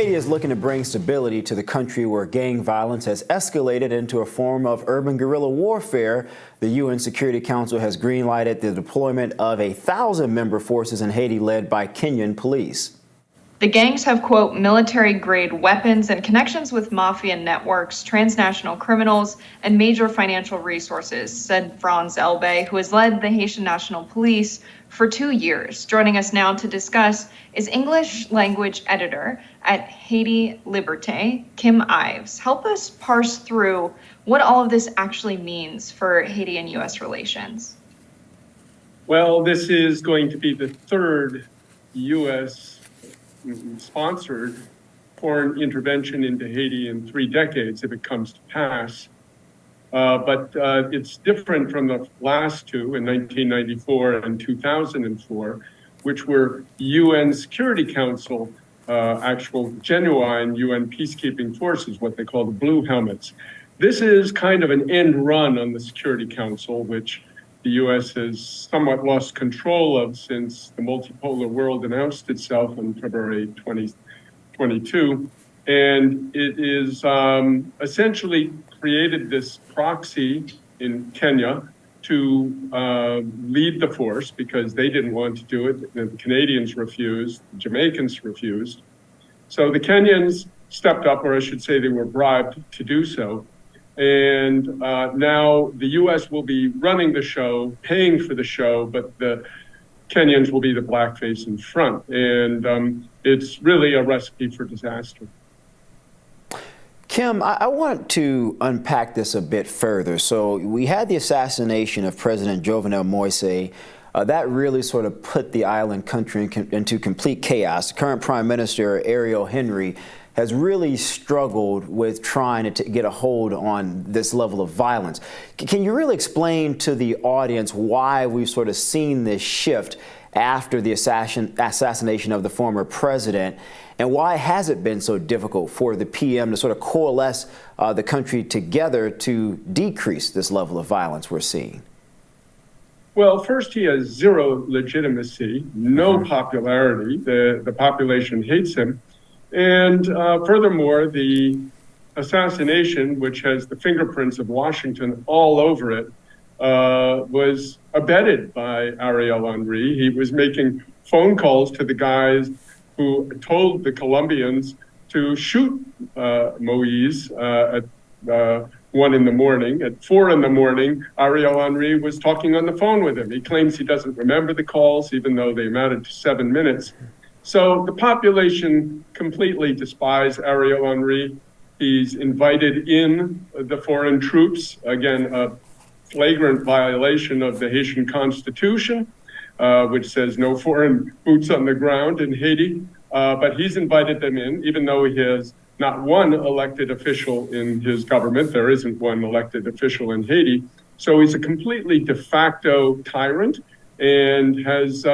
Haiti is looking to bring stability to the country where gang violence has escalated into a form of urban guerrilla warfare. The UN Security Council has greenlighted the deployment of 1,000-member forces in Haiti led by Kenyan police. The gangs have, quote, military-grade weapons and connections with mafia networks, transnational criminals, and major financial resources, said Franz Elbe, who has led the Haitian National Police for 2 years. Joining us now to discuss is English language editor at Haiti Liberté, Kim Ives. Help us parse through what all of this actually means for Haiti and U.S. relations. Well, this is going to be the third U.S. sponsored foreign intervention into Haiti in 3 decades, if it comes to pass. But it's different from the last two in 1994 and 2004, which were UN Security Council, actual genuine UN peacekeeping forces, what they call the Blue Helmets. This is kind of an end run on the Security Council, which the U.S. has somewhat lost control of since the multipolar world announced itself on February 2022. And it is essentially created this proxy in Kenya to lead the force because they didn't want to do it. The Canadians refused, the Jamaicans refused. So the Kenyans stepped up, or I should say they were bribed to do so. And now the U.S. will be running the show, paying for the show, but the Kenyans will be the blackface in front. And it's really a recipe for disaster. Kim, I want to unpack this a bit further. So we had the assassination of President Jovenel Moise. That really sort of put the island country into complete chaos. The current Prime Minister, Ariel Henry, has really struggled with trying to get a hold on this level of violence. Can you really explain to the audience why we've sort of seen this shift after the assassination of the former president, and why has it been so difficult for the PM to sort of coalesce the country together to decrease this level of violence we're seeing? Well, first, he has zero legitimacy, no popularity. The population hates him. And furthermore, the assassination, which has the fingerprints of Washington all over it, was abetted by Ariel Henry. He was making phone calls to the guys who told the Colombians to shoot Moise at 1 in the morning. At 4 in the morning, Ariel Henry was talking on the phone with him. He claims he doesn't remember the calls, even though they amounted to 7 minutes. So the population completely despised Ariel Henry. He's invited in the foreign troops, again, a flagrant violation of the Haitian Constitution, which says no foreign boots on the ground in Haiti. But he's invited them in, even though he has not one elected official in his government. There isn't one elected official in Haiti. So he's a completely de facto tyrant and has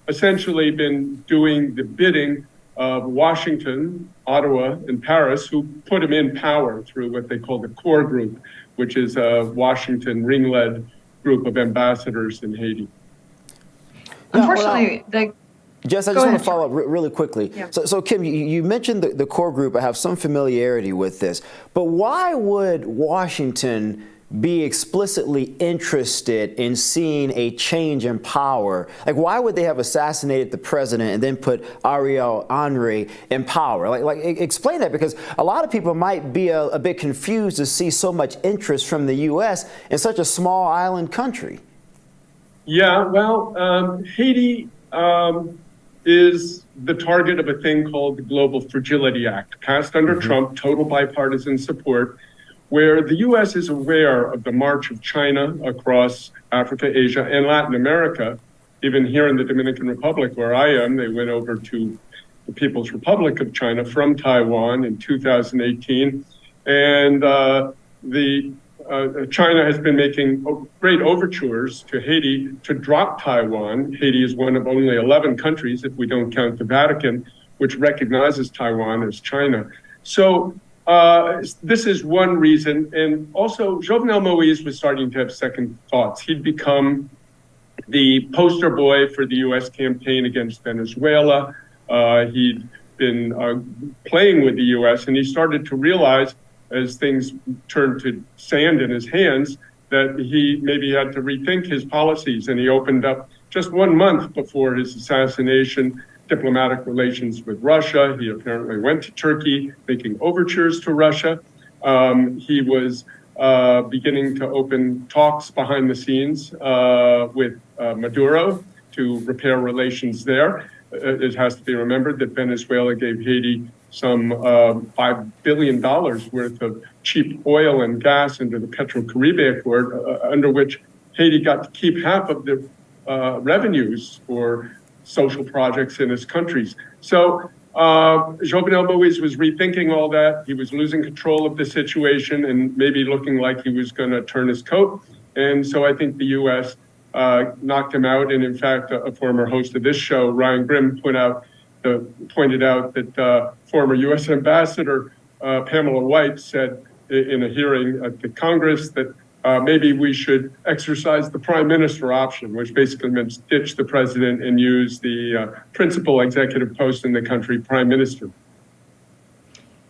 essentially been doing the bidding of Washington, Ottawa, and Paris, who put him in power through what they call the core group, which is a Washington ring-led group of ambassadors in Haiti. Unfortunately, Jess, I just want to follow up really quickly. Yeah. So Kim, you mentioned the core group. I have some familiarity with this, but why would Washington be explicitly interested in seeing a change in power? Like, why would they have assassinated the president and then put Ariel Henry in power? Like, explain that, because a lot of people might be a bit confused to see so much interest from the U.S. in such a small island country. Yeah, well, Haiti is the target of a thing called the Global Fragility Act, passed under Trump, total bipartisan support, where the U.S. is aware of the march of China across Africa, Asia, and Latin America. Even here in the Dominican Republic, where I am, they went over to the People's Republic of China from Taiwan in 2018. And China has been making great overtures to Haiti to drop Taiwan. Haiti is one of only 11 countries, if we don't count the Vatican, which recognizes Taiwan as China. So this is one reason. And also, Jovenel Moise was starting to have second thoughts. He'd become the poster boy for the U.S. campaign against Venezuela. He'd been playing with the U.S., and he started to realize, as things turned to sand in his hands, that he maybe had to rethink his policies. And he opened up, just 1 month before his assassination, diplomatic relations with Russia. He apparently went to Turkey, making overtures to Russia. He was beginning to open talks behind the scenes with Maduro to repair relations there. It has to be remembered that Venezuela gave Haiti some $5 billion worth of cheap oil and gas under the Petro-Caribe Accord, under which Haiti got to keep half of the revenues for social projects in his countries. So Jovenel Moïse was rethinking all that. He was losing control of the situation and maybe looking like he was going to turn his coat. And so I think the U.S. Knocked him out. And in fact, a former host of this show, Ryan Grimm, pointed out that former U.S. Ambassador Pamela White said in a hearing at the Congress that maybe we should exercise the prime minister option, which basically means ditch the president and use the principal executive post in the country, prime minister.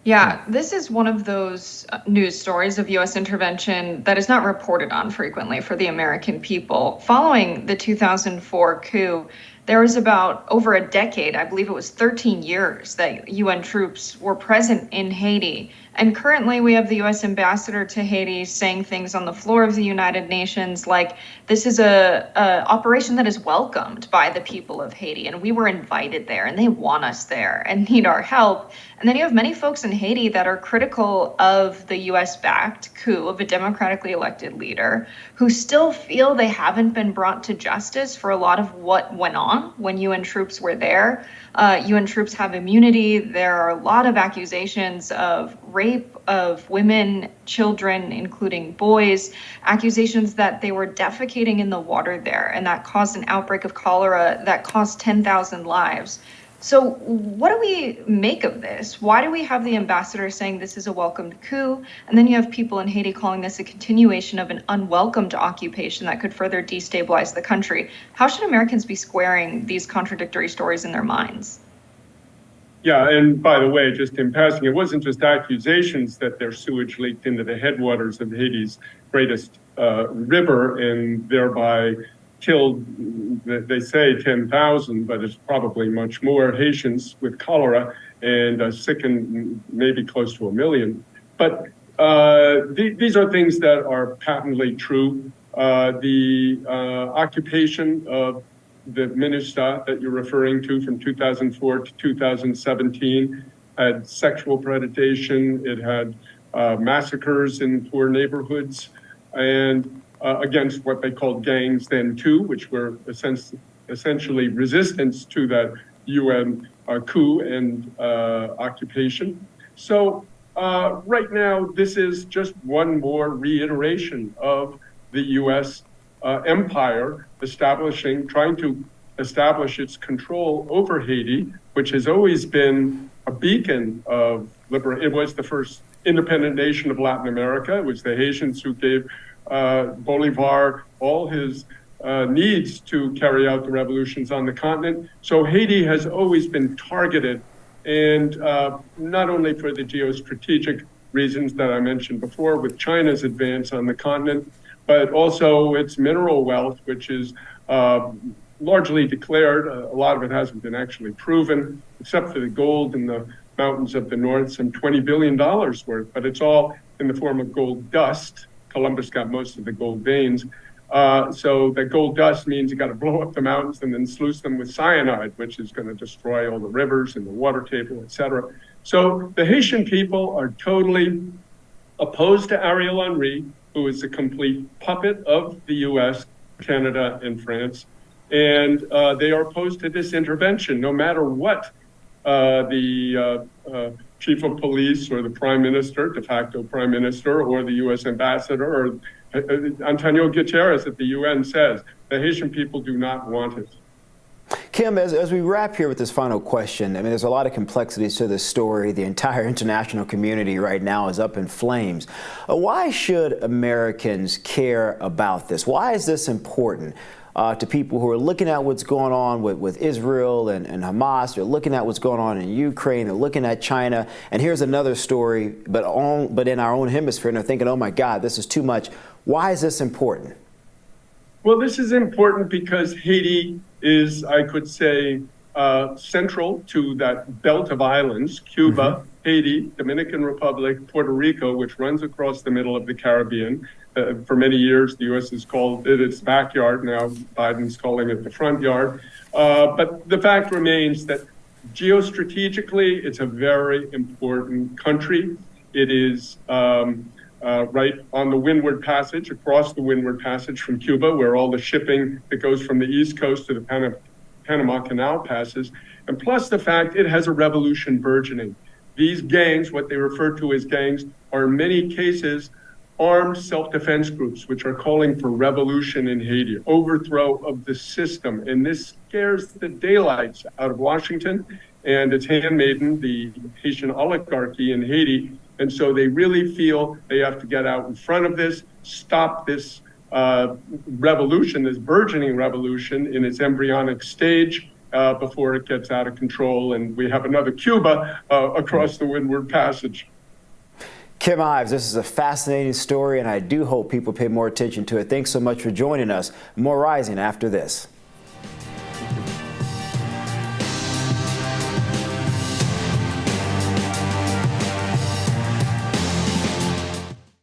Yeah, this is one of those news stories of U.S. intervention that is not reported on frequently for the American people. Following the 2004 coup, there was about over a decade, I believe it was 13 years, that UN troops were present in Haiti. And currently we have the U.S. ambassador to Haiti saying things on the floor of the United Nations like, this is a operation that is welcomed by the people of Haiti, and we were invited there, and they want us there and need our help. And then you have many folks in Haiti that are critical of the U.S.-backed coup of a democratically elected leader who still feel they haven't been brought to justice for a lot of what went on when UN troops were there. UN troops have immunity. There are a lot of accusations of rape of women, children, including boys, accusations that they were defecating in the water there, and that caused an outbreak of cholera that cost 10,000 lives. So what do we make of this? Why do we have the ambassador saying this is a welcomed coup? And then you have people in Haiti calling this a continuation of an unwelcomed occupation that could further destabilize the country. How should Americans be squaring these contradictory stories in their minds? Yeah, and by the way, just in passing, it wasn't just accusations that their sewage leaked into the headwaters of Haiti's greatest river and thereby killed, they say 10,000, but it's probably much more, Haitians with cholera and sickened maybe close to 1 million. But these are things that are patently true. The occupation of the MINUSTA that you're referring to from 2004 to 2017 had sexual predation. It had massacres in poor neighborhoods and against what they called gangs then too, which were essentially resistance to that UN coup and occupation. So right now, this is just one more reiteration of the US empire trying to establish its control over Haiti, which has always been a beacon of liberation. It was the first independent nation of Latin America. It was the Haitians who gave Bolivar all his needs to carry out the revolutions on the continent. So Haiti has always been targeted, and not only for the geostrategic reasons that I mentioned before with China's advance on the continent, but also its mineral wealth, which is largely declared. A lot of it hasn't been actually proven, except for the gold in the mountains of the north, some $20 billion worth, but it's all in the form of gold dust. Columbus got most of the gold veins. So the gold dust means you got to blow up the mountains and then sluice them with cyanide, which is going to destroy all the rivers and the water table, et cetera. So the Haitian people are totally opposed to Ariel Henry, who is a complete puppet of the US, Canada, and France. And they are opposed to this intervention, no matter what the chief of police or the prime minister, de facto prime minister, or the US ambassador, or Antonio Guterres at the UN says. The Haitian people do not want it. Kim, as we wrap here with this final question, I mean, there's a lot of complexities to this story. The entire international community right now is up in flames. Why should Americans care about this? Why is this important? to people who are looking at what's going on with Israel and Hamas. They're looking at what's going on in Ukraine. They're looking at China. And here's another story, but in our own hemisphere, and they're thinking, oh my God, this is too much. Why is this important? Well, this is important because Haiti is, I could say, central to that belt of islands: Cuba, Haiti, Dominican Republic, Puerto Rico, which runs across the middle of the Caribbean. For many years, the U.S. has called it its backyard. Now Biden's calling it the front yard. But the fact remains that geostrategically, it's a very important country. It is right on the Windward Passage, across the Windward Passage from Cuba, where all the shipping that goes from the East Coast to the Panama Canal passes. And plus the fact it has a revolution burgeoning. These gangs, what they refer to as gangs, are in many cases armed self-defense groups, which are calling for revolution in Haiti, overthrow of the system. And this scares the daylights out of Washington and its handmaiden, the Haitian oligarchy in Haiti. And so they really feel they have to get out in front of this, stop this revolution, this burgeoning revolution in its embryonic stage before it gets out of control. And we have another Cuba across the Windward Passage. Kim Ives, this is a fascinating story, and I do hope people pay more attention to it. Thanks so much for joining us. More Rising after this.